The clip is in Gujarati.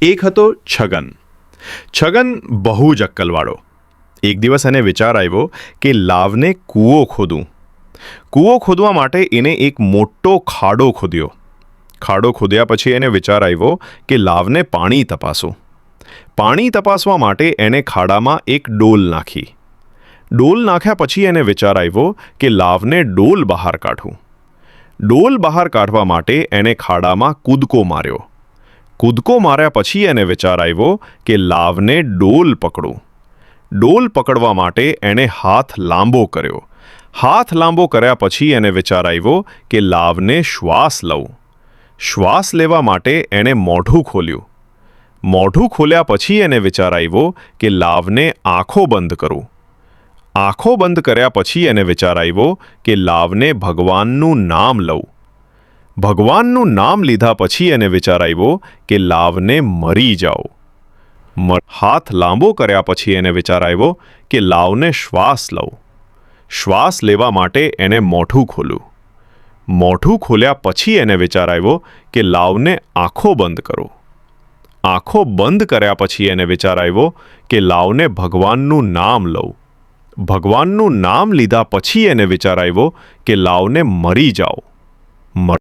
એક હતો છગન. છગન બહુ જ અક્કલવાળો. એક દિવસ એને વિચાર આવ્યો કે લાવને કૂવો ખોદું. કૂવો ખોદવા માટે એને એક મોટો ખાડો ખોદ્યો. ખાડો ખોદ્યા પછી એને વિચાર આવ્યો કે લાવને પાણી તપાસું. પાણી તપાસવા માટે એણે ખાડામાં એક ડોલ નાખી. ડોલ નાખ્યા પછી એને વિચાર આવ્યો કે લાવને ડોલ બહાર કાઢું. ડોલ બહાર કાઢવા માટે એણે ખાડામાં કૂદકો માર્યો. કૂદકો માર્યા પછી એને વિચાર આવ્યો કે લાવને ડોલ પકડું. ડોલ પકડવા માટે એણે હાથ લાંબો કર્યો. હાથ લાંબો કર્યા પછી એને વિચાર આવ્યો કે લાવને શ્વાસ લઉં. શ્વાસ લેવા માટે એણે મોઢું ખોલ્યું. મોઢું ખોલ્યા પછી એને વિચાર આવ્યો કે લાવને આંખો બંધ કરું. આંખો બંધ કર્યા પછી એને વિચાર આવ્યો કે લાવને ભગવાનનું નામ લઉં. ભગવાનનું નામ લીધા પછી એને વિચાર આવ્યો કે લાવને મરી જાઓ. હાથ લાંબો કર્યા પછી એને વિચાર આવ્યો કે લાવને શ્વાસ લઉં. શ્વાસ લેવા માટે એણે મોઢું ખોલ્યું. મોઢું ખોલ્યા પછી એને વિચાર આવ્યો કે લાવને આંખો બંધ કરો. આંખો બંધ કર્યા પછી એને વિચાર આવ્યો કે લાવને ભગવાનનું નામ લઉં. ભગવાનનું નામ લીધા પછી એને વિચાર આવ્યો કે લાવને મરી જાઓ.